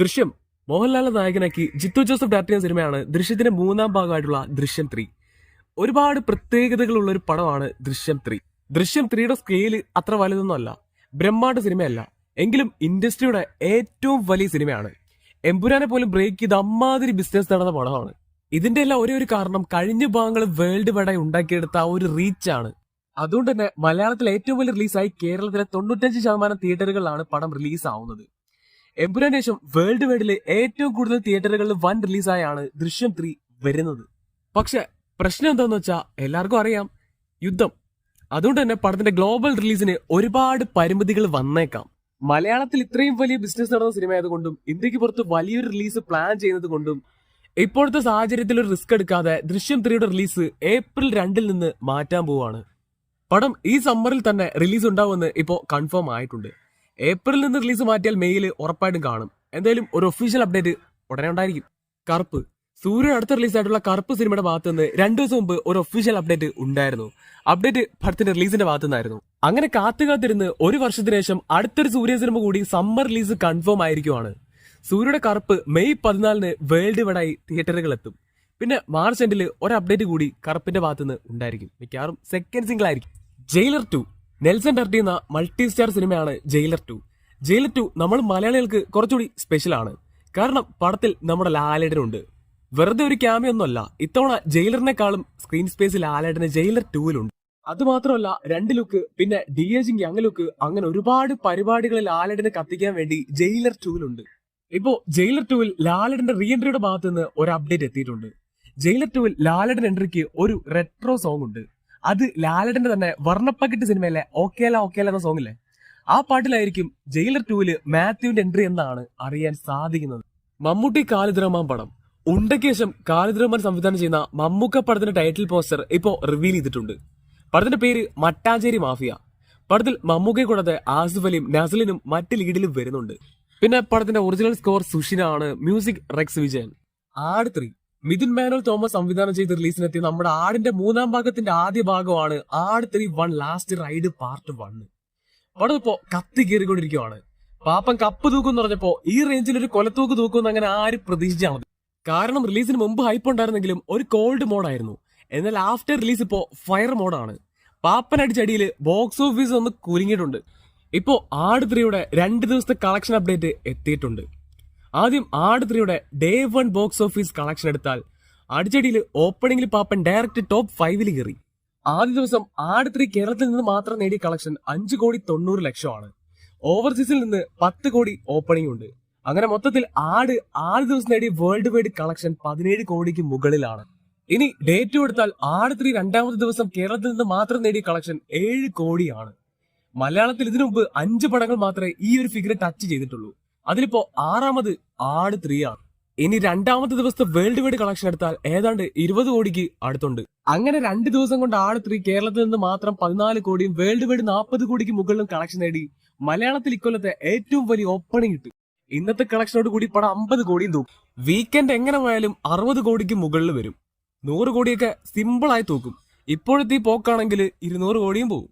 ദൃശ്യം മോഹൻലാലിനെ നായകനാക്കി ജിത്തു ജോസഫ് ഡയറക്ട് ചെയ്യുന്ന സിനിമയാണ് ദൃശ്യത്തിന്റെ മൂന്നാം ഭാഗമായിട്ടുള്ള ദൃശ്യം 3. ഒരുപാട് പ്രത്യേകതകളുള്ള ഒരു പടമാണ് ദൃശ്യം 3. ദൃശ്യം 3യുടെ സ്കെയില് അത്ര വലുതൊന്നും അല്ല, ബ്രഹ്മാണ്ഡ സിനിമയല്ല, എങ്കിലും ഇൻഡസ്ട്രിയുടെ ഏറ്റവും വലിയ സിനിമയാണ്. എമ്പുരാനെ പോലും ബ്രേക്ക് ചെയ്ത് അമ്മാതിരി ബിസിനസ് നടന്ന പടമാണ്. ഇതിന്റെ എല്ലാം ഒരേ ഒരു കാരണം കഴിഞ്ഞ ഭാഗങ്ങൾ വേൾഡ് വൈഡായി ഉണ്ടാക്കിയെടുത്ത ആ ഒരു റീച്ചാണ്. അതുകൊണ്ട് തന്നെ മലയാളത്തിൽ ഏറ്റവും വലിയ റിലീസായി കേരളത്തിലെ 95% തിയേറ്ററുകളിലാണ് പടം റിലീസ് ആവുന്നത്. എമ്പുരാന് ശേഷം വേൾഡ് വൈഡിലെ ഏറ്റവും കൂടുതൽ തിയേറ്ററുകളിൽ വൻ റിലീസായാണ് ദൃശ്യം 3 വരുന്നത്. പക്ഷെ പ്രശ്നം എന്താന്ന് വെച്ചാൽ എല്ലാവർക്കും അറിയാം, യുദ്ധം. അതുകൊണ്ട് തന്നെ പടത്തിന്റെ ഗ്ലോബൽ റിലീസിന് ഒരുപാട് പരിമിതികൾ വന്നേക്കാം. മലയാളത്തിൽ ഇത്രയും വലിയ ബിസിനസ് നടന്ന സിനിമ ആയതുകൊണ്ടും ഇന്ത്യക്ക് പുറത്ത് വലിയൊരു റിലീസ് പ്ലാൻ ചെയ്യുന്നത് കൊണ്ടും ഇപ്പോഴത്തെ സാഹചര്യത്തിൽ ഒരു റിസ്ക് എടുക്കാതെ ദൃശ്യം 3യുടെ റിലീസ് ഏപ്രിൽ 2 നിന്ന് മാറ്റാൻ പോവാണ്. പടം ഈ സമ്മറിൽ തന്നെ റിലീസ് ഉണ്ടാവുമെന്ന് ഇപ്പോൾ കൺഫേം ആയിട്ടുണ്ട്. ഏപ്രിലിൽ നിന്ന് റിലീസ് മാറ്റിയാൽ മെയ്യിൽ ഉറപ്പായിട്ടും കാണും. എന്തായാലും ഒരു ഒഫീഷ്യൽ അപ്ഡേറ്റ് ഉടനെ ഉണ്ടായിരിക്കും. കറുപ്പ് സൂര്യൻ അടുത്ത റിലീസായിട്ടുള്ള കറുപ്പ് സിനിമയുടെ ഭാഗത്ത് നിന്ന് 2 ദിവസം മുമ്പ് ഒരു ഒഫീഷ്യൽ അപ്ഡേറ്റ് ഉണ്ടായിരുന്നു. അപ്ഡേറ്റ് പടത്തിന്റെ റിലീസിന്റെ ഭാഗത്തു നിന്നായിരുന്നു. അങ്ങനെ കാത്തിരുന്ന് ഒരു വർഷത്തിന് ശേഷം അടുത്തൊരു സൂര്യ സിനിമ കൂടി സമ്മർ റിലീസ് കൺഫേം ആയിരിക്കുവാണ്. സൂര്യയുടെ കറുപ്പ് മെയ് 14 വേൾഡ് വൈഡായി തിയേറ്ററുകൾ എത്തും. പിന്നെ മാർച്ച് എൻഡിൽ ഒരു അപ്ഡേറ്റ് കൂടി കറുപ്പിന്റെ ഭാഗത്തുനിന്ന് ഉണ്ടായിരിക്കും. മിക്കവാറും സെക്കൻഡ് സിംഗിൾ ആയിരിക്കും. ജയിലർ 2 നെൽസൺ ഡയറക്ട് ചെയ്യുന്ന മൾട്ടി സ്റ്റാർ സിനിമയാണ് ജയിലർ 2. ജയിലർ 2 നമ്മൾ മലയാളികൾക്ക് കുറച്ചുകൂടി സ്പെഷ്യൽ ആണ്. കാരണം പടത്തിൽ നമ്മുടെ ലാലേട്ടനുണ്ട്. വെറുതെ ഒരു ക്യാമിയോ ഒന്നുമല്ല, ഇത്തവണ ജയിലറിനെക്കാളും സ്ക്രീൻ സ്പേസ് ലാലേട്ടന് ജയിലർ 2-ലുണ്ട്. അത് മാത്രമല്ല 2 ലുക്ക്, പിന്നെ DAGing യങ് ലുക്ക്, അങ്ങനെ ഒരുപാട് പരിപാടികളിൽ ലാലേട്ടനെ കത്തിക്കാൻ വേണ്ടി ജയിലർ 2-ലുണ്ട്. ഇപ്പോ ജയിലർ 2-ൽ ലാലേട്ടന്റെ റീ എൻട്രിയുടെ ഭാഗത്ത് നിന്ന് ഒരു അപ്ഡേറ്റ് എത്തിയിട്ടുണ്ട്. ജയിലർ 2-ൽ ലാലേട്ടൻ എൻട്രിക്ക് ഒരു റെട്രോ സോങ് ഉണ്ട്. അത് ലാലേട്ടന്റെ തന്നെ വർണ്ണപ്പക്കറ്റ് സിനിമയിലെ ഓക്കേല ഓക്കേല എന്ന സോങ് ഇല്ലേ, ആ പാട്ടിലായിരിക്കും ജയിലർ 2-ല് മാത്യുവിന്റെ എൻട്രി എന്നാണ് അറിയാൻ സാധിക്കുന്നത്. മമ്മൂട്ടി ഖാലിദ് റഹ്മാൻ പടം ഉണ്ടയ്ക്ക് ശേഷം ഖാലിദ് റഹ്മാൻ സംവിധാനം ചെയ്യുന്ന മമ്മൂക്ക പടത്തിന്റെ ടൈറ്റിൽ പോസ്റ്റർ ഇപ്പോൾ റിവീൽ ചെയ്തിട്ടുണ്ട്. പടത്തിന്റെ പേര് മട്ടാഞ്ചേരി മാഫിയ. പടത്തിൽ മമ്മൂക്കയെ കൂടാതെ ആസിഫ് അലിയും നസ്ലിനും മറ്റ് ലീഡിലും വരുന്നുണ്ട്. പിന്നെ പടത്തിന്റെ ഒറിജിനൽ സ്കോർ സുഷിനാണ്, music Rex Vijayan. Aadu 3 Mithun manual Thomas സംവിധാനം ചെയ്ത് റിലീസിനെത്തിയ നമ്മുടെ ആടിന്റെ മൂന്നാം ഭാഗത്തിന്റെ ആദ്യ ഭാഗമാണ് ആട് 3 1 ലാസ്റ്റ് റൈഡ് പാർട്ട് 1. പടം ഇപ്പോ കത്തി കയറിക്കൊണ്ടിരിക്കുവാണ്. പാപ്പൻ കപ്പ് തൂക്കും എന്ന് പറഞ്ഞപ്പോ ഈ റേഞ്ചിൽ ഒരു കൊലത്തൂക്ക് തൂക്കുമെന്ന് അങ്ങനെ ആരും പ്രതീക്ഷിച്ചാൽ മതി. കാരണം റിലീസിന് മുമ്പ് ഹൈപ്പ് ഉണ്ടായിരുന്നെങ്കിലും ഒരു കോൾഡ് മോഡായിരുന്നു. എന്നാൽ ആഫ്റ്റർ റിലീസ് ഇപ്പോ ഫയർ മോഡാണ്. പാപ്പൻ അടിച്ചടിയിൽ ബോക്സ് ഓഫീസ് ഒന്ന് കുലുങ്ങിയിട്ടുണ്ട്. ഇപ്പോ ആട് 3യുടെ 2 ദിവസത്തെ കളക്ഷൻ അപ്ഡേറ്റ് എത്തിയിട്ടുണ്ട്. ആദ്യം ആട് 3യുടെ ഡേ 1 ബോക്സ് ഓഫീസ് കളക്ഷൻ എടുത്താൽ അടിച്ചടിയിൽ ഓപ്പണിംഗിൽ പാപ്പൻ ഡയറക്റ്റ് ടോപ്പ് 5-ൽ കയറി. ആദ്യ ദിവസം ആട് 3 കേരളത്തിൽ നിന്ന് മാത്രം നേടിയ കളക്ഷൻ 5,90,00,000 ആണ്. ഓവർസീസിൽ നിന്ന് 10 കോടി ഓപ്പണിംഗ് ഉണ്ട്. അങ്ങനെ മൊത്തത്തിൽ ആട് 6 ദിവസം നേടിയ വേൾഡ് വൈഡ് കളക്ഷൻ 17 കോടിക്ക് മുകളിലാണ്. ഇനി ഡേ 2 എടുത്താൽ ആട് 3 രണ്ടാമത്തെ ദിവസം കേരളത്തിൽ നിന്ന് മാത്രം നേടിയ കളക്ഷൻ 7 കോടിയാണ്. മലയാളത്തിൽ ഇതിനു മുമ്പ് 5 പടങ്ങൾ മാത്രമേ ഈ ഒരു ഫിഗർ ടച്ച് ചെയ്തിട്ടുള്ളൂ. അതിലിപ്പോ 6ാമത് ആട് 3 ആണ്. ഇനി രണ്ടാമത്തെ ദിവസത്തെ വേൾഡ് വൈഡ് കളക്ഷൻ എടുത്താൽ ഏതാണ്ട് 20 കോടിക്ക് അടുത്തുണ്ട്. അങ്ങനെ 2 ദിവസം കൊണ്ട് ആട് 3 കേരളത്തിൽ നിന്ന് മാത്രം 14 കോടിയും വേൾഡ് വൈഡ് 40 കോടിക്ക് മുകളിലും കളക്ഷൻ നേടി മലയാളത്തിൽ ഇക്കൊല്ലത്തെ ഏറ്റവും വലിയ ഓപ്പണിംഗ് കിട്ടും. ഇന്നത്തെ കളക്ഷനോട് കൂടി പടം 50 കോടിയും തൂക്കും. വീക്കെൻഡ് എങ്ങനെ പോയാലും 60 കോടിക്ക് മുകളിൽ വരും. 100 കോടിയൊക്കെ സിമ്പിൾ ആയി തൂക്കും. ഇപ്പോഴത്തെ ഈ പോക്കാണെങ്കിൽ 200 കോടിയും പോകും.